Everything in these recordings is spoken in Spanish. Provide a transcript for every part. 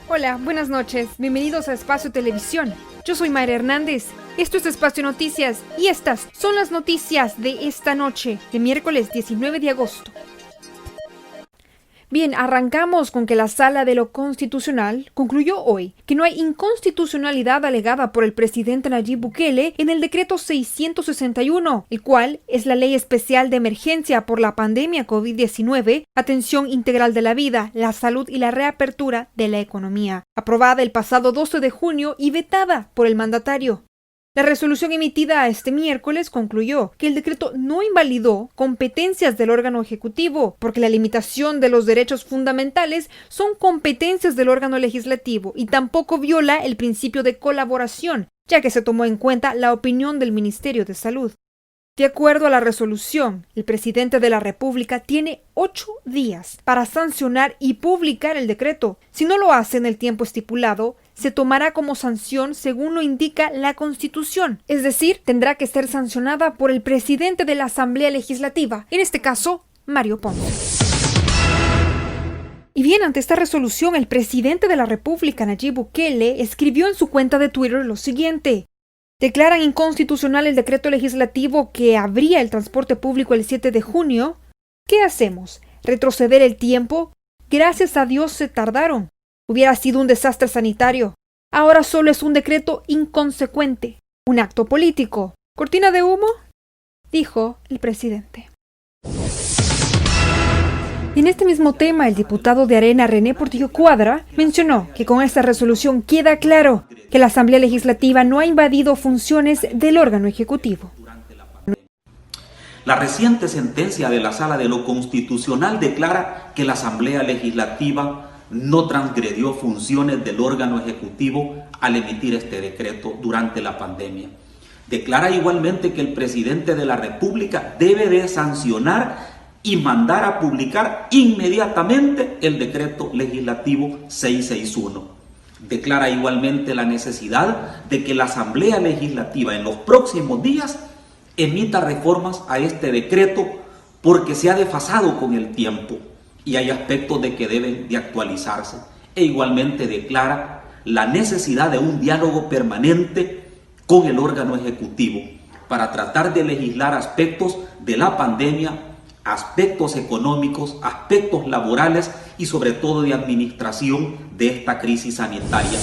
Hola, buenas noches. Bienvenidos a Espacio Televisión. Yo soy Mayra Hernández. Esto es Espacio Noticias y estas son las noticias de esta noche, de miércoles 19 de agosto. Bien, arrancamos con que la Sala de lo Constitucional concluyó hoy que no hay inconstitucionalidad alegada por el presidente Nayib Bukele en el decreto 661, el cual es la ley especial de emergencia por la pandemia COVID-19, atención integral de la vida, la salud y la reapertura de la economía, aprobada el pasado 12 de junio y vetada por el mandatario. La resolución emitida este miércoles concluyó que el decreto no invalidó competencias del órgano ejecutivo, porque la limitación de los derechos fundamentales son competencias del órgano legislativo y tampoco viola el principio de colaboración, ya que se tomó en cuenta la opinión del Ministerio de Salud. De acuerdo a la resolución, el presidente de la República tiene 8 días para sancionar y publicar el decreto. Si no lo hace en el tiempo estipulado, se tomará como sanción según lo indica la Constitución, es decir, tendrá que ser sancionada por el presidente de la Asamblea Legislativa, en este caso, Mario Ponce. Y bien, ante esta resolución, el presidente de la República, Nayib Bukele, escribió en su cuenta de Twitter lo siguiente: declaran inconstitucional el decreto legislativo que abría el transporte público el 7 de junio. ¿Qué hacemos? ¿Retroceder el tiempo? Gracias a Dios se tardaron. Hubiera sido un desastre sanitario. Ahora solo es un decreto inconsecuente, un acto político. ¿Cortina de humo?, dijo el presidente. En este mismo tema, el diputado de Arena, René Portillo Cuadra, mencionó que con esta resolución queda claro que la Asamblea Legislativa no ha invadido funciones del órgano ejecutivo. La reciente sentencia de la Sala de lo Constitucional declara que la Asamblea Legislativa no transgredió funciones del órgano ejecutivo al emitir este decreto durante la pandemia. Declara igualmente que el presidente de la República debe de sancionar y mandar a publicar inmediatamente el decreto legislativo 661. Declara igualmente la necesidad de que la Asamblea Legislativa en los próximos días emita reformas a este decreto porque se ha desfasado con el tiempo y hay aspectos de que deben de actualizarse. E igualmente declara la necesidad de un diálogo permanente con el órgano ejecutivo para tratar de legislar aspectos de la pandemia, aspectos económicos, aspectos laborales y sobre todo de administración de esta crisis sanitaria.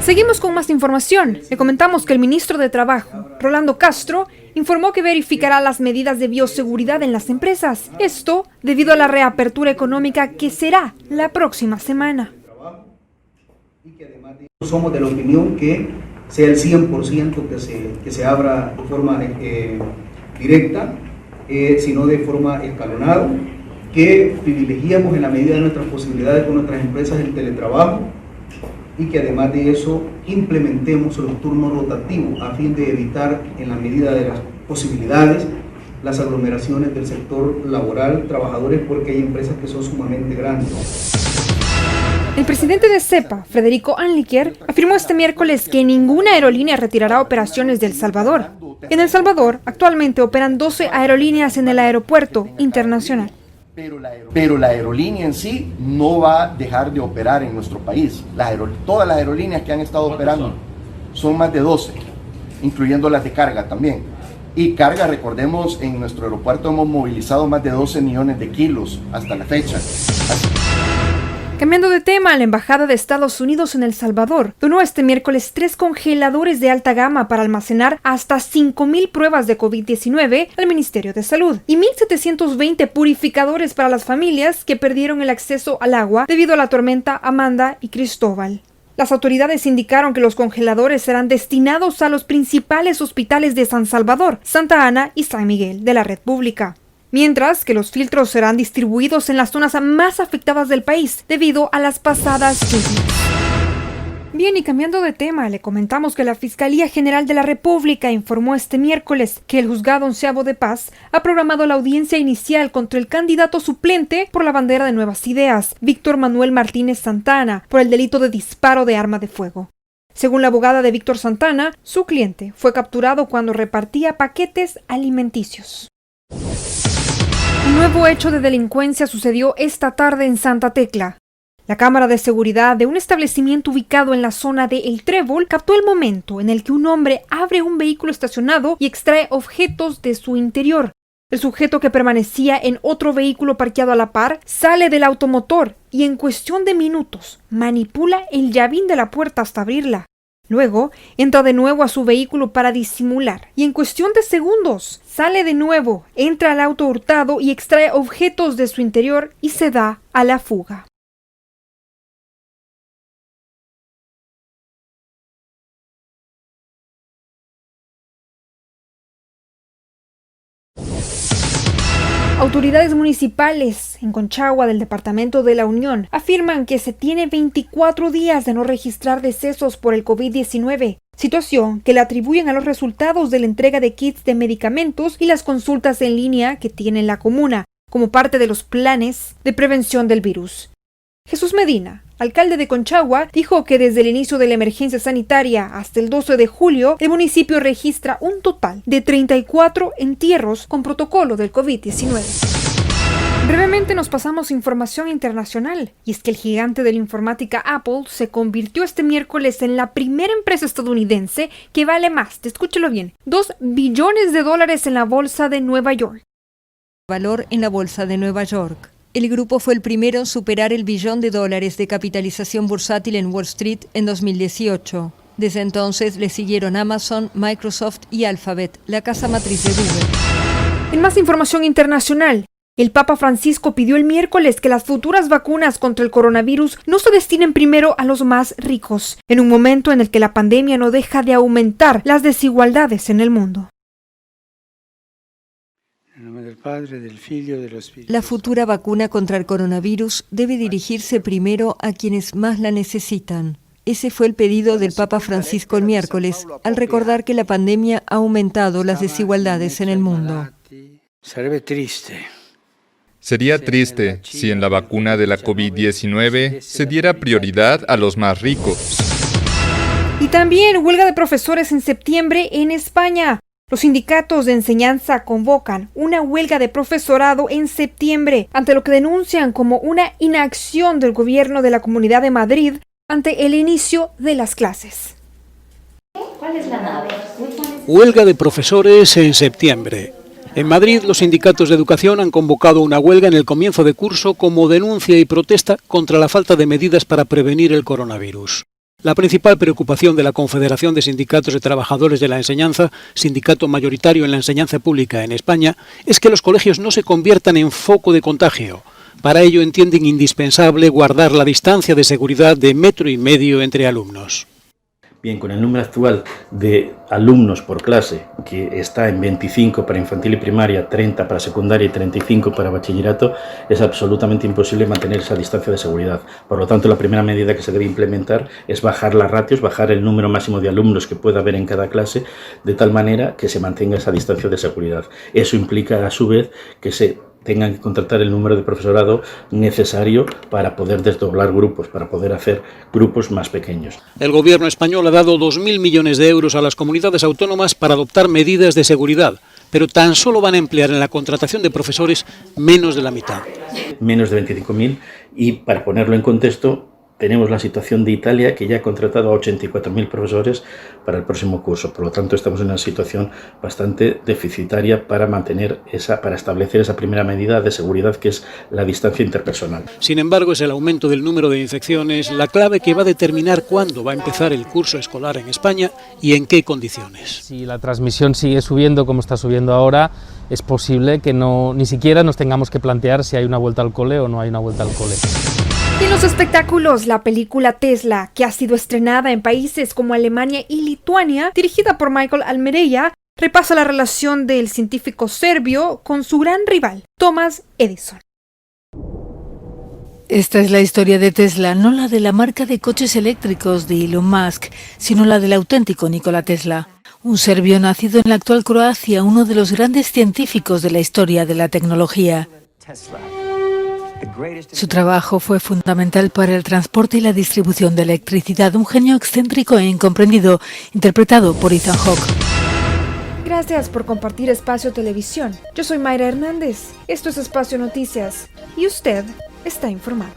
Seguimos con más información. Le comentamos que el ministro de Trabajo, Rolando Castro, informó que verificará las medidas de bioseguridad en las empresas. Esto debido a la reapertura económica que será la próxima semana. Somos de la opinión que sea el 100% que se abra de forma directa, sino de forma escalonada, que privilegiamos en la medida de nuestras posibilidades con nuestras empresas el teletrabajo y que además de eso implementemos los turnos rotativos a fin de evitar en la medida de las posibilidades las aglomeraciones del sector laboral, trabajadores, porque hay empresas que son sumamente grandes. El presidente de CEPA, Federico Anliker, afirmó este miércoles que ninguna aerolínea retirará operaciones de El Salvador. En El Salvador, actualmente operan 12 aerolíneas en el aeropuerto internacional. Pero la aerolínea en sí no va a dejar de operar en nuestro país. Todas las aerolíneas que han estado operando son más de 12, incluyendo las de carga también. Y carga, recordemos, en nuestro aeropuerto hemos movilizado más de 12 millones de kilos hasta la fecha. Cambiando de tema, la Embajada de Estados Unidos en El Salvador donó este miércoles 3 congeladores de alta gama para almacenar hasta 5,000 pruebas de COVID-19 al Ministerio de Salud y 1,720 purificadores para las familias que perdieron el acceso al agua debido a la tormenta Amanda y Cristóbal. Las autoridades indicaron que los congeladores serán destinados a los principales hospitales de San Salvador, Santa Ana y San Miguel de la red pública, mientras que los filtros serán distribuidos en las zonas más afectadas del país debido a las pasadas lluvias. Bien, y cambiando de tema, le comentamos que la Fiscalía General de la República informó este miércoles que el Juzgado Onceavo de Paz ha programado la audiencia inicial contra el candidato suplente por la bandera de Nuevas Ideas, Víctor Manuel Martínez Santana, por el delito de disparo de arma de fuego. Según la abogada de Víctor Santana, su cliente fue capturado cuando repartía paquetes alimenticios. Un nuevo hecho de delincuencia sucedió esta tarde en Santa Tecla. La cámara de seguridad de un establecimiento ubicado en la zona de El Trébol captó el momento en el que un hombre abre un vehículo estacionado y extrae objetos de su interior. El sujeto, que permanecía en otro vehículo parqueado a la par, sale del automotor y en cuestión de minutos manipula el llavín de la puerta hasta abrirla. Luego entra de nuevo a su vehículo para disimular y en cuestión de segundos sale de nuevo, entra al auto hurtado y extrae objetos de su interior y se da a la fuga. Autoridades municipales en Conchagua del Departamento de la Unión afirman que se tiene 24 días de no registrar decesos por el COVID-19, situación que le atribuyen a los resultados de la entrega de kits de medicamentos y las consultas en línea que tiene la comuna, como parte de los planes de prevención del virus. Jesús Medina, alcalde de Conchagua, dijo que desde el inicio de la emergencia sanitaria hasta el 12 de julio, el municipio registra un total de 34 entierros con protocolo del COVID-19. Brevemente nos pasamos a información internacional, y es que el gigante de la informática Apple se convirtió este miércoles en la primera empresa estadounidense que vale más, escúchelo bien, $2 billones en la bolsa de Nueva York. Valor en la bolsa de Nueva York. El grupo fue el primero en superar el $1 billón de capitalización bursátil en Wall Street en 2018. Desde entonces le siguieron Amazon, Microsoft y Alphabet, la casa matriz de Google. En más información internacional, el Papa Francisco pidió el miércoles que las futuras vacunas contra el coronavirus no se destinen primero a los más ricos, en un momento en el que la pandemia no deja de aumentar las desigualdades en el mundo. La futura vacuna contra el coronavirus debe dirigirse primero a quienes más la necesitan. Ese fue el pedido del Papa Francisco el miércoles, al recordar que la pandemia ha aumentado las desigualdades en el mundo. Sería triste si en la vacuna de la COVID-19 se diera prioridad a los más ricos. Y también huelga de profesores en septiembre en España. Los sindicatos de enseñanza convocan una huelga de profesorado en septiembre, ante lo que denuncian como una inacción del gobierno de la Comunidad de Madrid ante el inicio de las clases. ¿Cuál es la nave? Huelga de profesores en septiembre. En Madrid, los sindicatos de educación han convocado una huelga en el comienzo de curso como denuncia y protesta contra la falta de medidas para prevenir el coronavirus. La principal preocupación de la Confederación de Sindicatos de Trabajadores de la Enseñanza, sindicato mayoritario en la enseñanza pública en España, es que los colegios no se conviertan en foco de contagio. Para ello entienden indispensable guardar la distancia de seguridad de 1,5 metros entre alumnos. Bien, con el número actual de alumnos por clase, que está en 25 para infantil y primaria, 30 para secundaria y 35 para bachillerato, es absolutamente imposible mantener esa distancia de seguridad. Por lo tanto, la primera medida que se debe implementar es bajar las ratios, bajar el número máximo de alumnos que pueda haber en cada clase, de tal manera que se mantenga esa distancia de seguridad. Eso implica, a su vez, que se tengan que contratar el número de profesorado necesario para poder desdoblar grupos, para poder hacer grupos más pequeños. El gobierno español ha dado 2.000 millones de euros a las comunidades autónomas para adoptar medidas de seguridad, pero tan solo van a emplear en la contratación de profesores menos de la mitad. Menos de 25.000, y para ponerlo en contexto, tenemos la situación de Italia, que ya ha contratado a 84.000 profesores para el próximo curso. Por lo tanto, estamos en una situación bastante deficitaria para establecer esa primera medida de seguridad, que es la distancia interpersonal. Sin embargo, es el aumento del número de infecciones la clave que va a determinar cuándo va a empezar el curso escolar en España y en qué condiciones. Si la transmisión sigue subiendo como está subiendo ahora, es posible que ni siquiera nos tengamos que plantear si hay una vuelta al cole o no hay una vuelta al cole. Y en los espectáculos, la película Tesla, que ha sido estrenada en países como Alemania y Lituania, dirigida por Michael Almereya, repasa la relación del científico serbio con su gran rival, Thomas Edison. Esta es la historia de Tesla, no la de la marca de coches eléctricos de Elon Musk, sino la del auténtico Nikola Tesla, un serbio nacido en la actual Croacia, uno de los grandes científicos de la historia de la tecnología. Su trabajo fue fundamental para el transporte y la distribución de electricidad, un genio excéntrico e incomprendido, interpretado por Ethan Hawke. Gracias por compartir Espacio Televisión. Yo soy Mayra Hernández. Esto es Espacio Noticias. Y usted está informado.